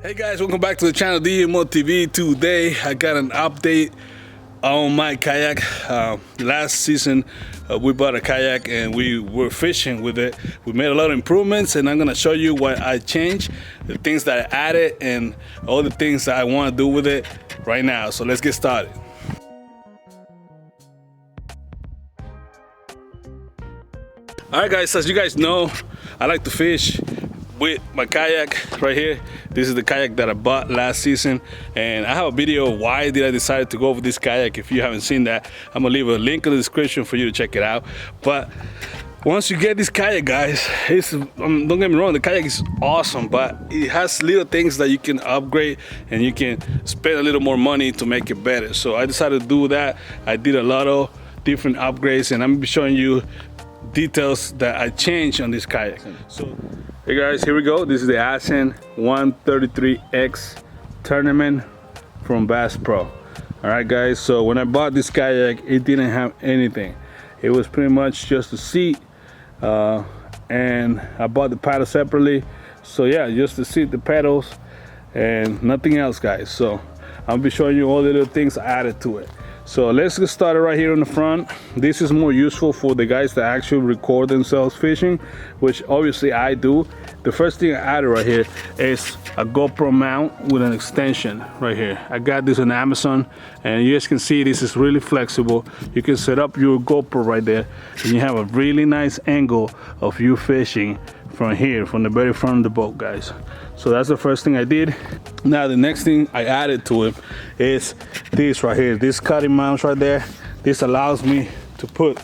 Hey guys, welcome back to the channel djmoetv. Today I got an update on my kayak. Last season we bought a kayak and we were fishing with it. We made a lot of improvements and I'm gonna show you what I changed, the things that I added, and all the things that I want to do with it right now. So let's get started. Alright guys, as you guys know, I like to fish with my kayak right here. This is the kayak that I bought last season, and I have a video why did I decide to go with this kayak. If you haven't seen that, I'm gonna leave a link in the description for you to check it out. But once you get this kayak, guys, don't get me wrong, the kayak is awesome, but it has little things that you can upgrade and you can spend a little more money to make it better. So I decided to do that. I did a lot of different upgrades and I'm gonna be showing you details that I changed on this kayak. So hey guys, here we go. This is the Ascent 133X tournament from Bass Pro. All right guys, so when I bought this kayak, it didn't have anything. It was pretty much just a seat, and I bought the paddle separately. So yeah, just the seat, the pedals, and nothing else, guys. So I'll be showing you all the little things I added to it. So let's get started right here on the front. This is more useful for the guys that actually record themselves fishing, which obviously I do. The first thing I added right here is a GoPro mount with an extension right here. I got this on Amazon, and you guys can see this is really flexible. You can set up your GoPro right there, and you have a really nice angle of you fishing from here, from the very front of the boat, guys. So that's the first thing I did. Now the next thing I added to it is this right here, this Scotty mount right there. This allows me to put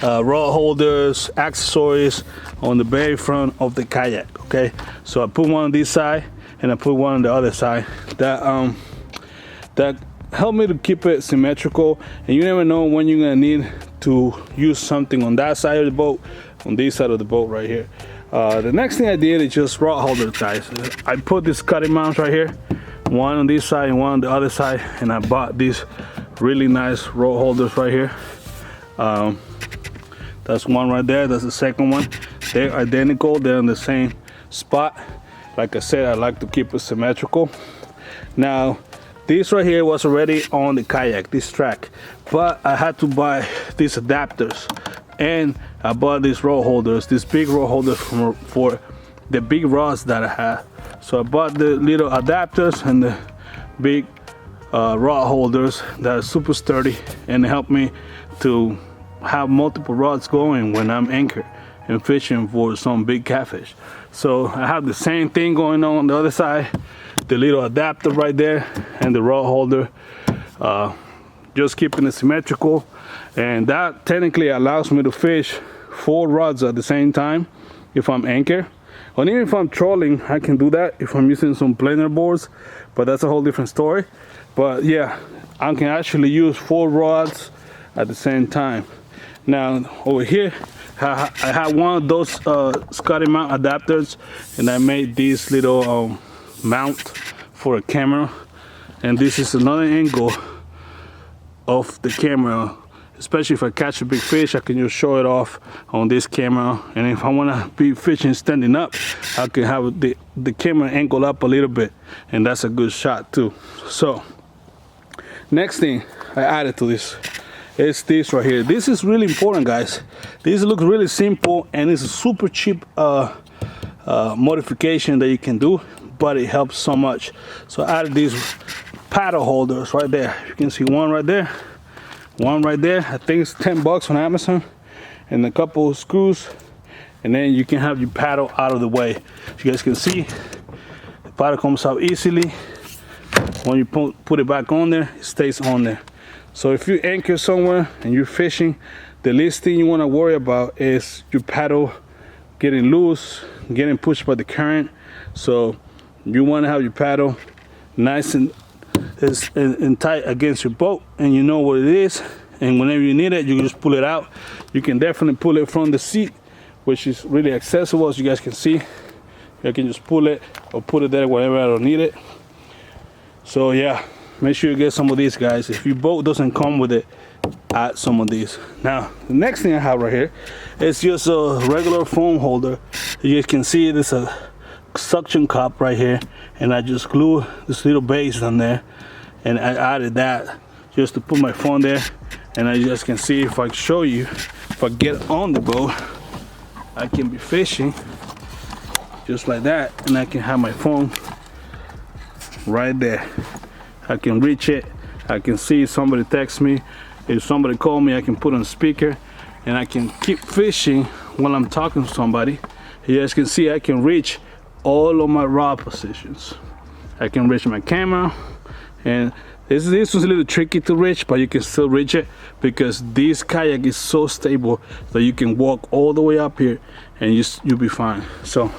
rod holders, accessories on the very front of the kayak. Okay, so I put one on this side and I put one on the other side. That helped me to keep it symmetrical, and you never know when you're gonna need to use something on that side of the boat, on this side of the boat right here. The next thing I did is just rod holders, guys. I put this cutting mounts right here, one on this side and one on the other side, and I bought these really nice rod holders right here. That's one right there, that's the second one. They're identical, they're in the same spot. Like I said, I like to keep it symmetrical. Now this right here was already on the kayak, this track, but I had to buy these adapters, and I bought these rod holders, these big rod holders for the big rods that I have. So I bought the little adapters and the big rod holders that are super sturdy and help me to have multiple rods going when I'm anchored and fishing for some big catfish. So I have the same thing going on the other side, the little adapter right there and the rod holder, just keeping it symmetrical. And that technically allows me to fish 4 rods at the same time if I'm anchored. Or even if I'm trolling, I can do that if I'm using some planer boards, but that's a whole different story. But yeah, I can actually use 4 rods at the same time. Now over here, I have one of those Scotty mount adapters, and I made this little mount for a camera. And this is another angle of the camera. Especially if I catch a big fish, I can just show it off on this camera. And if I want to be fishing standing up, I can have the camera angle up a little bit, and that's a good shot too. So next thing I added to this is this right here. This is really important, guys. This looks really simple and it's a super cheap modification that you can do, but it helps so much. So I added these paddle holders right there. You can see one right there, one right there. I think it's 10 bucks on Amazon, and a couple of screws, and then you can have your paddle out of the way. As you guys can see, the paddle comes out easily. When you put it back on there, it stays on there. So if you anchor somewhere and you're fishing, the least thing you want to worry about is your paddle getting loose, getting pushed by the current. So you want to have your paddle nice and tight against your boat, and you know what it is, and whenever you need it, you can just pull it out. You can definitely pull it from the seat, which is really accessible, as you guys can see. You can just pull it or put it there whenever I don't need it. So yeah, make sure you get some of these, guys. If your boat doesn't come with it, add some of these. Now the next thing I have right here is just a regular phone holder. You guys can see it is a suction cup right here, and I just glue this little base on there, and I added that just to put my phone there. And I just can see, if I show you, if I get on the boat, I can be fishing just like that, and I can have my phone right there. I can reach it. I can see if somebody texts me. If somebody call me, I can put on speaker, and I can keep fishing while I'm talking to somebody. You guys can see I can reach all of my rod positions. I can reach my camera, and this was a little tricky to reach, but you can still reach it because this kayak is so stable that you can walk all the way up here and you'll be fine. So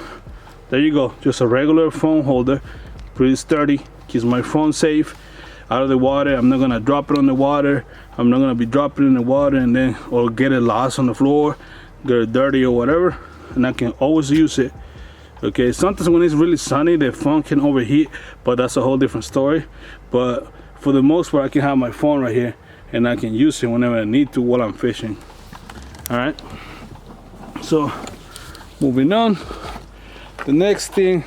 there you go, just a regular phone holder, pretty sturdy, keeps my phone safe out of the water. I'm not gonna drop it on the water. I'm not gonna be dropping it in the water and then or get it lost on the floor, get it dirty or whatever, and I can always use it. Okay, sometimes when it's really sunny, the phone can overheat, but that's a whole different story. But for the most part, I can have my phone right here and I can use it whenever I need to while I'm fishing. All right, so moving on, the next thing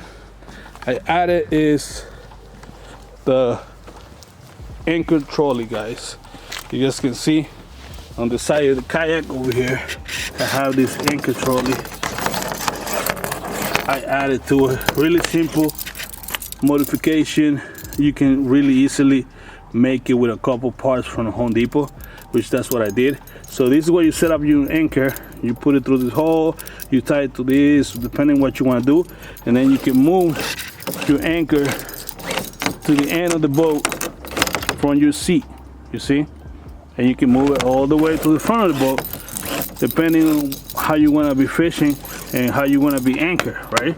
I added is the anchor trolley, guys. You guys can see on the side of the kayak over here, I have this anchor trolley. I added to it, really simple modification. You can really easily make it with a couple parts from Home Depot, which that's what I did. So this is where you set up your anchor. You put it through this hole, you tie it to this, depending what you want to do, and then you can move your anchor to the end of the boat from your seat, you see, and you can move it all the way to the front of the boat, depending on how you want to be fishing and how you want to be anchored. Right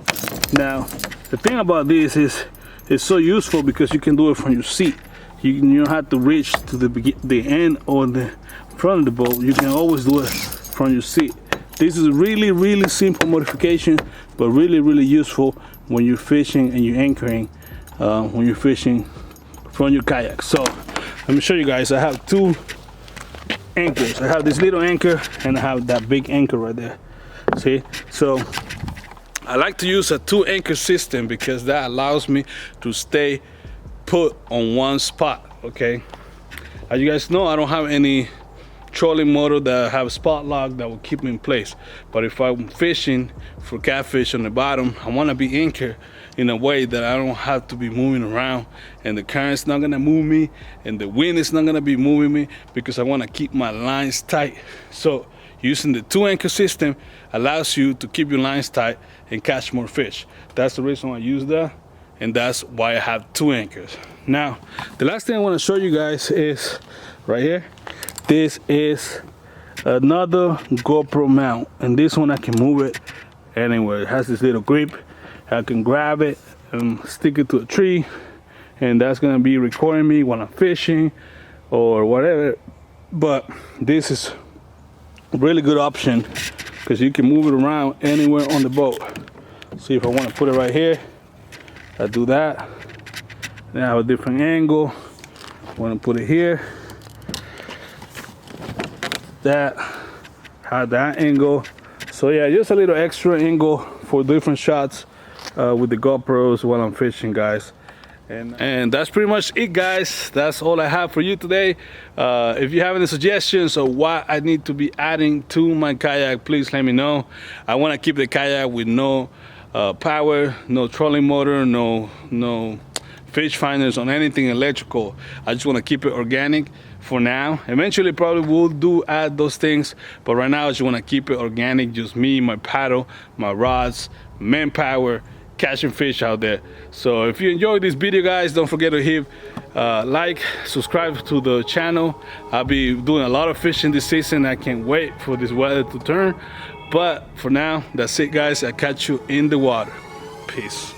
now, the thing about this is it's so useful because you can do it from your seat. You don't have to reach to the end or the front of the boat. You can always do it from your seat. This is really simple modification, but really useful when you're fishing and you're anchoring, when you're fishing from your kayak. So let me show you guys. I have two anchors. I have this little anchor and I have that big anchor right there. See, so I like to use a 2 anchor system because that allows me to stay put on one spot. Okay, as you guys know, I don't have any trolling motor that have spot lock that will keep me in place. But if I'm fishing for catfish on the bottom, I want to be anchored in a way that I don't have to be moving around, and the current's not gonna move me and the wind is not gonna be moving me, because I want to keep my lines tight. So using the 2 anchor system allows you to keep your lines tight and catch more fish. That's the reason why I use that, and that's why I have 2 anchors. Now, the last thing I want to show you guys is right here. This is another GoPro mount, and this one I can move it anywhere. It has this little grip. I can grab it and stick it to a tree, and that's gonna be recording me while I'm fishing or whatever. But this is a really good option because you can move it around anywhere on the boat. See, if I want to put it right here, I do that. Then I have a different angle. I want to put it here. That, have that angle. So yeah, just a little extra angle for different shots with the GoPros while I'm fishing, guys. And that's pretty much it, guys. That's all I have for you today. If you have any suggestions of what I need to be adding to my kayak, please let me know. I want to keep the kayak with no power, no trolling motor, no fish finders on anything electrical. I just want to keep it organic for now. Eventually probably will add those things, but right now I just want to keep it organic, just me, my paddle, my rods, manpower, catching fish out there. So if you enjoyed this video, guys, don't forget to hit like, subscribe to the channel. I'll be doing a lot of fishing this season. I can't wait for this weather to turn. But for now, that's it, guys. I'll catch you in the water. Peace.